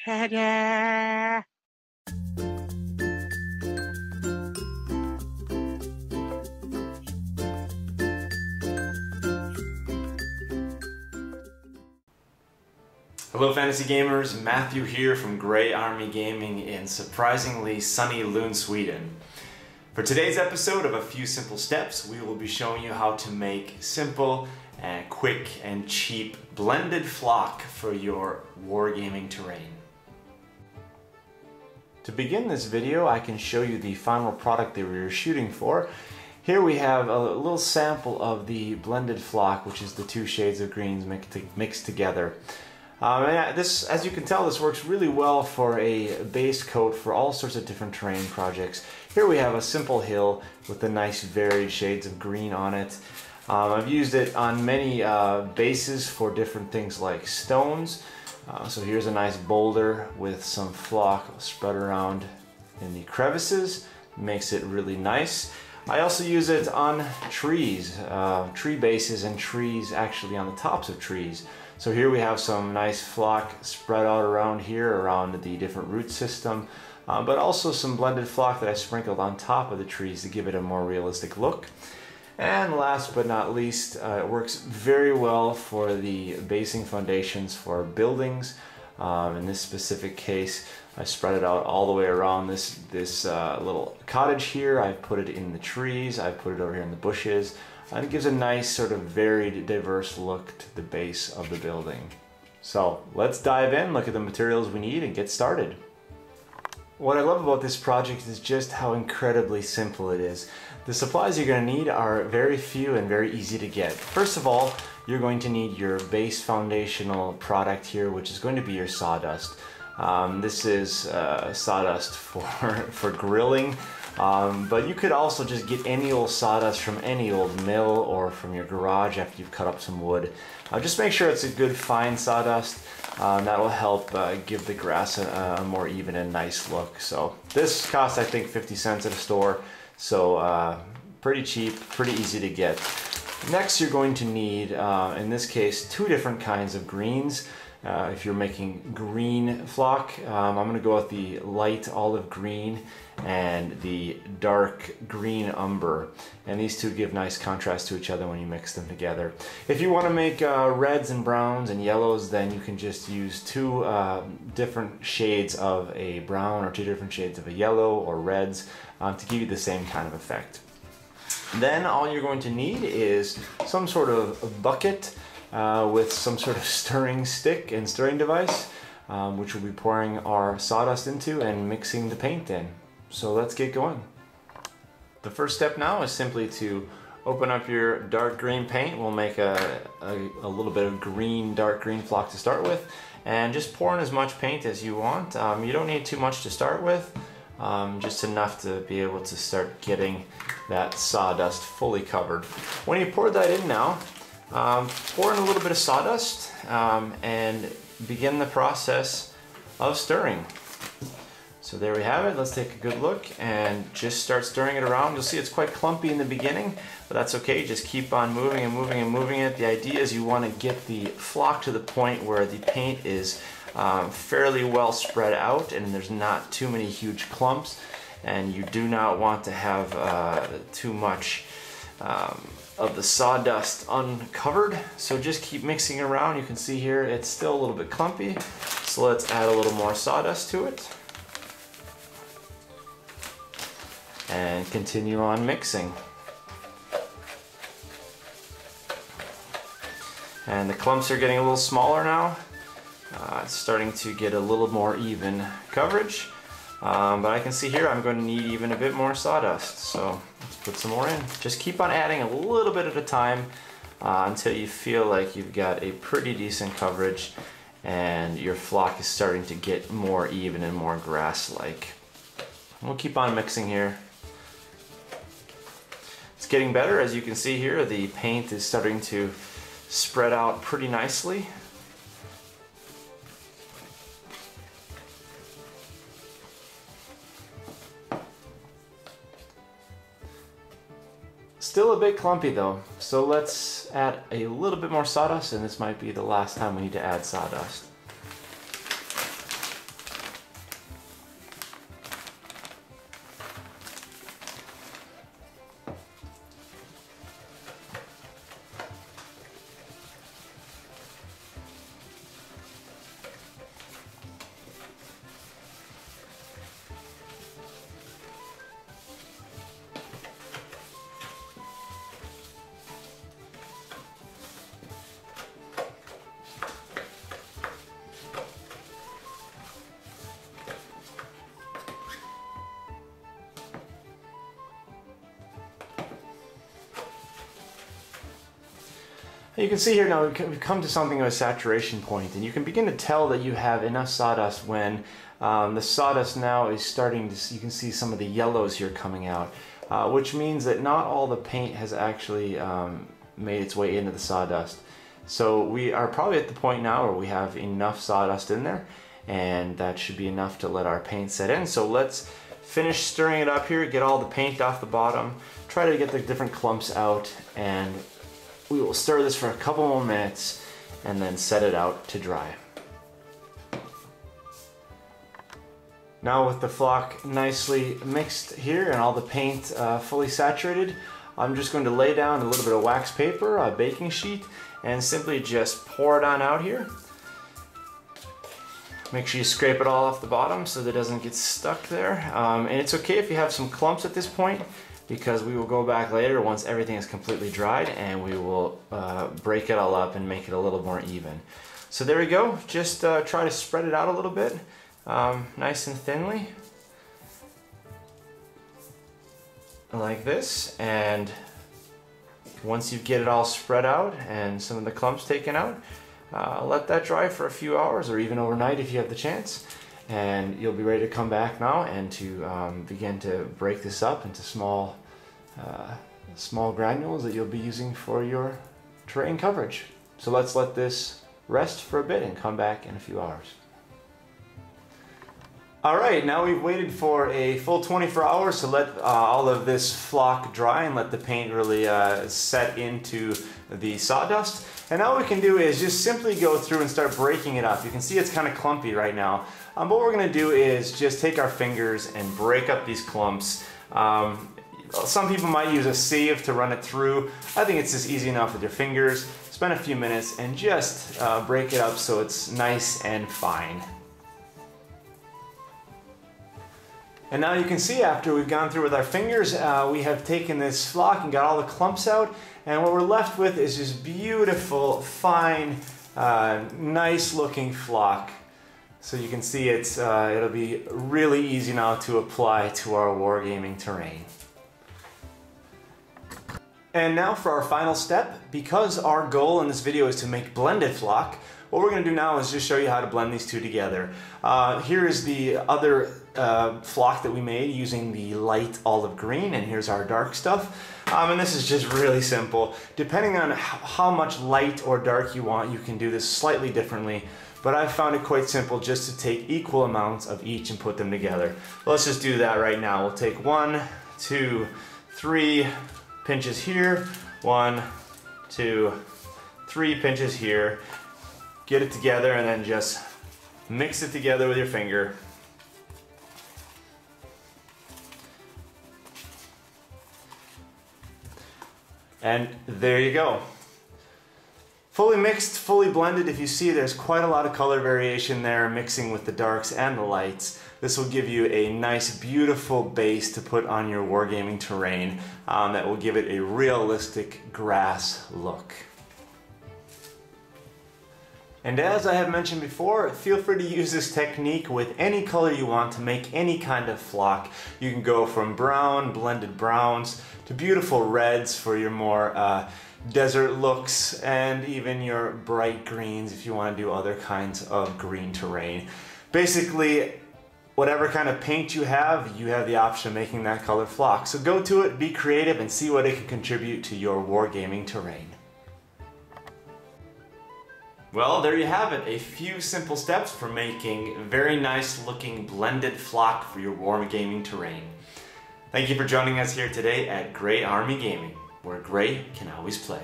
Ta-da! Hello fantasy gamers, Matthew here from Grey Army Gaming in surprisingly sunny Lund, Sweden. For today's episode of A Few Simple Steps, we will be showing you how to make simple and quick and cheap blended flock for your wargaming terrain. To begin this video, I can show you the final product that we were shooting for. Here we have a little sample of the blended flock, which is the two shades of greens mixed together. This, as you can tell, this works really well for a base coat for all sorts of different terrain projects. Here we have a simple hill with the nice varied shades of green on it. I've used it on many bases for different things like stones. So here's a nice boulder with some flock spread around in the crevices. Makes it really nice. I also use it on trees, tree bases and trees actually on the tops of trees. So here we have some nice flock spread out around here, around the different root system, but also some blended flock that I sprinkled on top of the trees to give it a more realistic look. And last but not least, it works very well for the basing foundations for buildings. In this specific case, I spread it out all the way around this little cottage here. I've put it in the trees, I've put it over here in the bushes. And it gives a nice sort of varied, diverse look to the base of the building. So let's dive in, look at the materials we need, and get started. What I love about this project is just how incredibly simple it is. The supplies you're going to need are very few and very easy to get. First of all, you're going to need your base foundational product here, which is going to be your sawdust. This is sawdust for grilling. But you could also just get any old sawdust from any old mill or from your garage after you've cut up some wood. Just make sure it's a good fine sawdust. That will help give the grass a more even and nice look. So this costs, I think, 50 cents at a store. So pretty cheap, pretty easy to get. Next you're going to need, in this case, two different kinds of greens. If you're making green flock, I'm going to go with the light olive green and the dark green umber, and these two give nice contrast to each other when you mix them together. If you want to make reds and browns and yellows, then you can just use two different shades of a brown or two different shades of a yellow or reds to give you the same kind of effect. Then all you're going to need is some sort of bucket with some sort of stirring stick and stirring device, which we'll be pouring our sawdust into and mixing the paint in. So let's get going. The first step now is simply to open up your dark green paint. We'll make a little bit of green, dark green flock to start with, and just pour in as much paint as you want. You don't need too much to start with, just enough to be able to start getting that sawdust fully covered. When you pour that in now, pour in a little bit of sawdust and begin the process of stirring. So there we have it. Let's take a good look and just start stirring it around. You'll see it's quite clumpy in the beginning, but that's okay. Just keep on moving and moving and moving it. The idea is you want to get the flock to the point where the paint is fairly well spread out and there's not too many huge clumps, and you do not want to have too much of the sawdust uncovered. So just keep mixing around. You can see here it's still a little bit clumpy, so let's add a little more sawdust to it and continue on mixing. And the clumps are getting a little smaller now. It's starting to get a little more even coverage, but I can see here I'm going to need even a bit more sawdust, so let's put some more in. Just keep on adding a little bit at a time until you feel like you've got a pretty decent coverage and your flock is starting to get more even and more grass-like. We'll keep on mixing here. It's getting better. As you can see here, the paint is starting to spread out pretty nicely. Still a bit clumpy though, so let's add a little bit more sawdust, and this might be the last time we need to add sawdust. You can see here now we've come to something of a saturation point, and you can begin to tell that you have enough sawdust when the sawdust now is starting to, you can see some of the yellows here coming out, which means that not all the paint has actually made its way into the sawdust. So we are probably at the point now where we have enough sawdust in there, and that should be enough to let our paint set in. So let's finish stirring it up here, get all the paint off the bottom, try to get the different clumps out, and we will stir this for a couple more minutes and then set it out to dry. Now with the flock nicely mixed here and all the paint fully saturated, I'm just going to lay down a little bit of wax paper, a baking sheet, and simply just pour it on out here. Make sure you scrape it all off the bottom so that it doesn't get stuck there. And it's okay if you have some clumps at this point, because we will go back later once everything is completely dried and we will break it all up and make it a little more even. So there we go. Just try to spread it out a little bit, nice and thinly, like this. And once you get it all spread out and some of the clumps taken out, let that dry for a few hours or even overnight if you have the chance, and you'll be ready to come back now and to begin to break this up into small granules that you'll be using for your terrain coverage. So let's let this rest for a bit and come back in a few hours. Alright, now we've waited for a full 24 hours to let all of this flock dry and let the paint really set into the sawdust. And now what we can do is just simply go through and start breaking it up. You can see it's kind of clumpy right now. But what we're going to do is just take our fingers and break up these clumps. Some people might use a sieve to run it through. I think it's just easy enough with your fingers. Spend a few minutes and just break it up so it's nice and fine. And now you can see after we've gone through with our fingers, we have taken this flock and got all the clumps out, and what we're left with is this beautiful, fine, nice looking flock. So you can see it'll be really easy now to apply to our wargaming terrain. And now for our final step. Because our goal in this video is to make blended flock, what we're going to do now is just show you how to blend these two together. Here is the other flock that we made using the light olive green, and here's our dark stuff. And this is just really simple. Depending on how much light or dark you want, you can do this slightly differently, but I've found it quite simple just to take equal amounts of each and put them together. Let's just do that right now. We'll take 1, 2, 3 pinches here, 1, 2, 3 pinches here. Get it together and then just mix it together with your finger. And there you go. Fully mixed, fully blended. If you see, there's quite a lot of color variation there, mixing with the darks and the lights. This will give you a nice, beautiful base to put on your wargaming terrain that will give it a realistic grass look. And as I have mentioned before, feel free to use this technique with any color you want to make any kind of flock. You can go from brown, blended browns, to beautiful reds for your more desert looks, and even your bright greens if you want to do other kinds of green terrain. Basically, whatever kind of paint you have the option of making that color flock. So go to it, be creative, and see what it can contribute to your wargaming terrain. Well, there you have it, a few simple steps for making very nice looking blended flock for your wargaming terrain. Thank you for joining us here today at Grey Army Gaming, where Grey can always play.